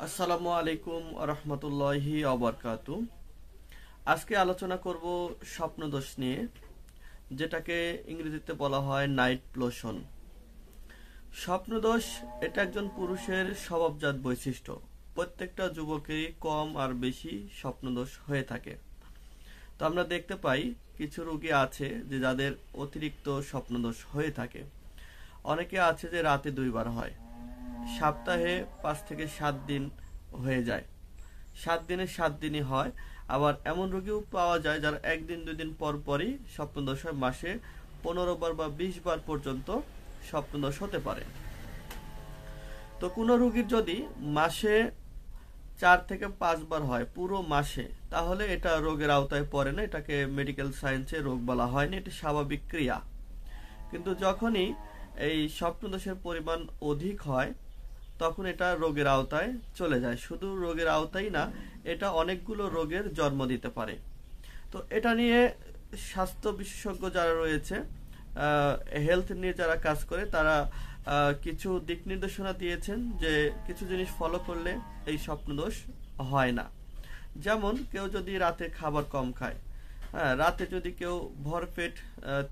আসসালামু আলাইকুম রহমতুল্লাহি আবরকাতু। আজকে আলোচনা করব স্বপ্নদোষ নিয়ে, যেটাকে ইংরেজিতে বলা হয় নাইট প্লোশন। স্বপ্নদোষ এটা একজন পুরুষের স্বভাবজাত বৈশিষ্ট্য। প্রত্যেকটা যুবকেরই কম আর বেশি স্বপ্নদোষ হয়ে থাকে। তো আমরা দেখতে পাই কিছু রোগী আছে যে যাদের অতিরিক্ত স্বপ্নদোষ হয়ে থাকে। অনেকে আছে যে রাতে 2 বার হয়, সপ্তাহে 5 থেকে 7 দিন হয়ে যায়, 7 দিনে 7 দিনই হয়। আবার এমন রোগীও পাওয়া যায় যারা 1 দিন 2 দিন পর পরই স্বপ্নদোষ হয়। মাসে 15 বার বা 20 বার পর্যন্ত স্বপ্নদোষ হতে পারে। তো কোনো রোগীর যদি মাসে 4 থেকে 5 বার হয় পুরো মাসে, তাহলে এটা রোগের আওতায় পড়ে না, এটাকে মেডিকেল সায়েন্সে রোগ বলা হয় না, এটা স্বাভাবিক ক্রিয়া। কিন্তু যখনই এই স্বপ্নদোষের পরিমাণ অধিক হয় তখন এটা রোগের আওতায় চলে যায়। শুধু রোগের আওতায় না, এটা অনেকগুলো রোগের জন্ম দিতে পারে। তো এটা নিয়ে স্বাস্থ্য বিশেষজ্ঞ যারা রয়েছে, হেলথ নিয়ে যারা কাজ করে, তারা কিছু দিক নির্দেশনা দিয়েছেন যে কিছু জিনিস ফলো করলে এই স্বপ্নদোষ হয় না। যেমন কেউ যদি রাতে খাবার কম খায়, হ্যাঁ, রাতে যদি কেউ ভরপেট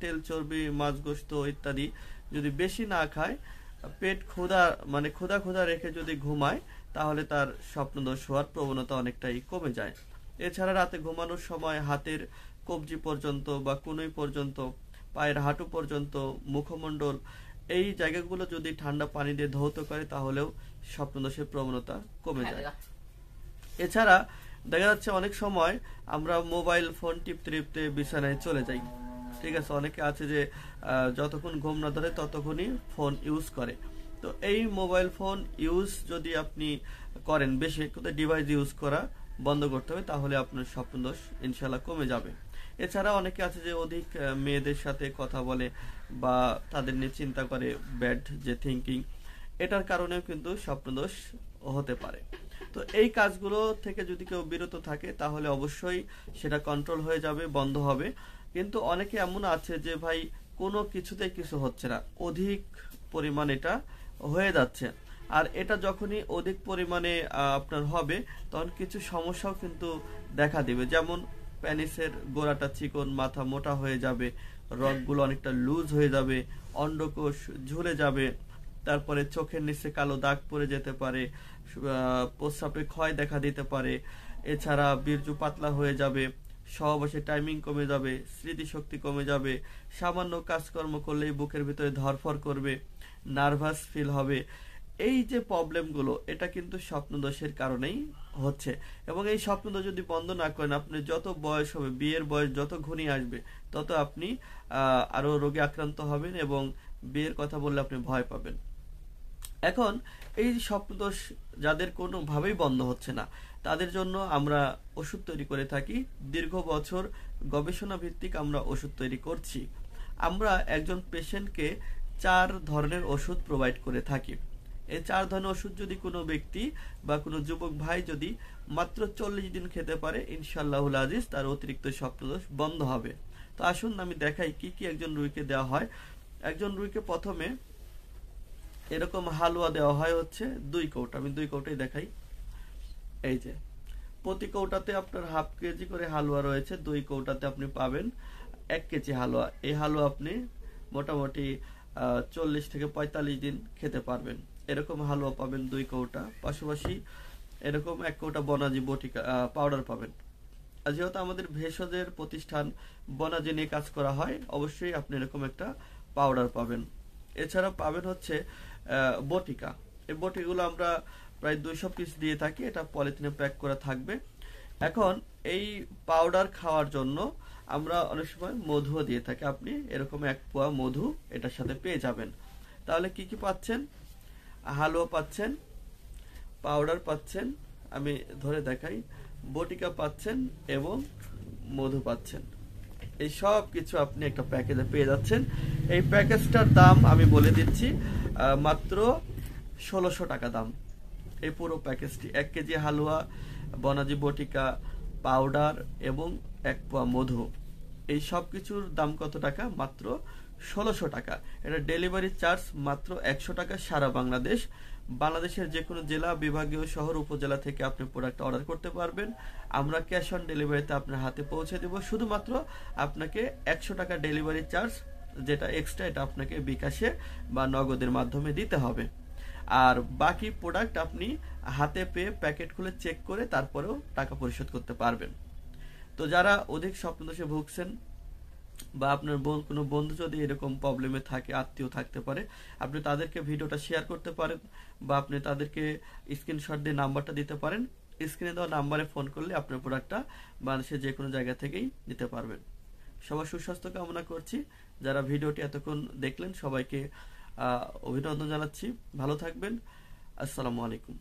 তেল চর্বি মাছ গোস্ত ইত্যাদি যদি বেশি না খায়, পেট ক্ষুধা মানে ক্ষুধা ক্ষুধা রেখে যদি ঘুমায়, তাহলে তার স্বপ্নদোষ হওয়ার প্রবণতা অনেকটাই কমে যায়। এছাড়া রাতে ঘুমানোর সময় হাতের কবজি পর্যন্ত বা কনুই পর্যন্ত, পায়ের হাঁটু পর্যন্ত, মুখমণ্ডল, এই জায়গাগুলো যদি ঠান্ডা পানি দিয়ে ধৌত করে, তাহলেও স্বপ্নদোষের প্রবণতা কমে যায়। এছাড়া দেখা যাচ্ছে অনেক সময় আমরা মোবাইল ফোন টিপতে টিপতে বিছানায় চলে যাই। ঠিক আছে, অনেকে আছে যে যতক্ষণ ঘুম না ধরে ততক্ষণই ফোন ইউজ করে। তো এই মোবাইল ফোন ইউজ যদি আপনি করেন, বেশি একটু ডিভাইস ইউজ করা বন্ধ করতে হবে, তাহলে আপনার স্বপ্নদোষ ইনশাল্লাহ কমে যাবে। এছাড়া অনেকে আছে যে অধিক মেয়েদের সাথে কথা বলে বা তাদের নিয়ে চিন্তা করে, ব্যাড যে থিঙ্কিং, এটার কারণেও কিন্তু স্বপ্নদোষ হতে পারে। তো এই কাজগুলো থেকে যদি কেউ বিরত থাকে, তাহলে অবশ্যই সেটা কন্ট্রোল হয়ে যাবে, বন্ধ হবে। কিন্তু অনেকে এমন আছে যে ভাই কোনো কিছুতেই কিছু হচ্ছে না, অধিক পরিমাণ এটা হয়ে যাচ্ছে। আর এটা যখনই অধিক পরিমাণে আপনার হবে, তখন কিছু সমস্যাও কিন্তু দেখা দিবে। যেমন প্যানিসের গোড়াটা চিকন, মাথা মোটা হয়ে যাবে, রগগুলো অনেকটা লুজ হয়ে যাবে, অন্ডকোষ ঝুলে যাবে, তারপরে চোখের নিচে কালো দাগ পড়ে যেতে পারে, প্রস্রাবে ক্ষয় দেখা দিতে পারে। এছাড়া বীর্য পাতলা হয়ে যাবে, সহবাসে টাইমিং কমে যাবে, স্মৃতিশক্তি কমে যাবে, সামান্য কাজকর্ম করলেই বুকের ভিতরে ধরফর করবে, নার্ভাস ফিল হবে। এই যে প্রবলেমগুলো, এটা কিন্তু স্বপ্নদোষের কারণেই হচ্ছে। এবং এই স্বপ্নদোষ যদি বন্ধ না করেন, আপনি যত বয়স হবে, বিয়ের বয়স যত ঘনিয়ে আসবে, তত আপনি আরো রোগে আক্রান্ত হবেন এবং বিয়ের কথা বললে আপনি ভয় পাবেন। এখন এই স্বপ্নদোষ যাদের কোনোভাবেই বন্ধ হচ্ছে না, তাদের জন্য আমরা ওষুধ তৈরি করে থাকি। দীর্ঘ বছর গবেষণা ভিত্তিক আমরা ওষুধ তৈরি করছি। আমরা একজন পেশেন্টকে 4 ধরনের ওষুধ প্রোভাইড করে থাকি। এই 4 ধরনের ওষুধ যদি কোনো ব্যক্তি বা কোনো যুবক ভাই যদি মাত্র 40 দিন খেতে পারে, ইনশাআল্লাহুল আজিজ তার অতিরিক্ত স্বপ্নদোষ বন্ধ হবে। তো আসুন আমি দেখাই কি কি একজন রোগীকে দেওয়া হয়। একজন রোগীকে প্রথমে এরকম হালুয়া দেওয়া হয় হচ্ছে 2 কৌটা। আমি 2 কৌটাই দেখাই। এই যে প্রতি কৌটাতে আপনার হাফ কেজি করে হালুয়া রয়েছে, 2 কৌটাতে আপনি পাবেন 1 কেজি হালুয়া। এই হালুয়া আপনি মোটামুটি 40 থেকে 45 দিন খেতে পারবেন। এরকম হালুয়া পাবেন 2 কৌটা। পাশাপাশি এরকম 1 কৌটা বনাজি বটিকা পাউডার পাবেন। আর যেহেতু আমাদের ভেষজের প্রতিষ্ঠান, বনাজি নিয়ে কাজ করা হয়, অবশ্যই আপনি এরকম একটা পাউডার পাবেন। এছাড়া পাবেন হচ্ছে বটিকা। এই বটিকাগুলো আমরা প্রায় 200 পিস দিয়ে থাকি, এটা পলিথিনে প্যাক করা থাকবে। এখন এই পাউডার খাওয়ার জন্য আমরা অনেক সময় মধুও দিয়ে থাকি। আপনি এরকম 1 পোয়া মধু এটার সাথে পেয়ে যাবেন। তাহলে কি কি পাচ্ছেন? হালুয়া পাচ্ছেন, পাউডার পাচ্ছেন, আমি ধরে দেখাই, বটিকা পাচ্ছেন এবং মধু পাচ্ছেন। এই সব কিছু আপনি একটা প্যাকেজে পেয়ে যাচ্ছেন। এই প্যাকেজটার দাম আমি বলে দিচ্ছি, মাত্র 1600 টাকা দাম। এই পুরো প্যাকেজটি 1 কেজি হালুয়া, বনাজি বটিকা, পাউডার এবং 1 পোয়া মধু, এই সব কিছুর দাম কত টাকা? মাত্র 1600 টাকা। এটা ডেলিভারি চার্জ মাত্র 100 টাকা সারা বাংলাদেশ। বাংলাদেশের যে কোনো জেলা, বিভাগীয়, শহর, উপজেলা থেকে আপনি প্রোডাক্ট অর্ডার করতে পারবেন। আমরা ক্যাশ অন ডেলিভারিতে আপনার হাতে পৌঁছে দেব। শুধুমাত্র আপনাকে 100 টাকা ডেলিভারি চার্জ, যেটা এক্সট্রা, এটা আপনাকে বিকাশে বা নগদের মাধ্যমে দিতে হবে। আর বাকি প্রোডাক্ট আপনি হাতে পেয়ে প্যাকেট খুলে চেক করে তারপরেও টাকা পরিশোধ করতে পারবেন। তো যারা অধিক স্বপ্নদোষে ভুগছেন বা আপনার কোনো বন্ধু যদি এরকম প্রবলেমে থাকে, আত্মীয় থাকতে পারে, আপনি তাদেরকে ভিডিওটা শেয়ার করতে পারেন বা আপনি তাদেরকে স্ক্রিনশট দিয়ে নাম্বারটা দিতে পারেন। স্ক্রিনে দেওয়া নাম্বারে ফোন করলে আপনার প্রোডাক্টটা বাংলাদেশের যে কোনো জায়গা থেকেই নিতে পারবেন। সবার সুস্বাস্থ্য কামনা করছি। যারা ভিডিওটি এতক্ষণ দেখলেন সবাইকে অভিনন্দন জানাচ্ছি। ভালো থাকবেন। আসসালামু আলাইকুম।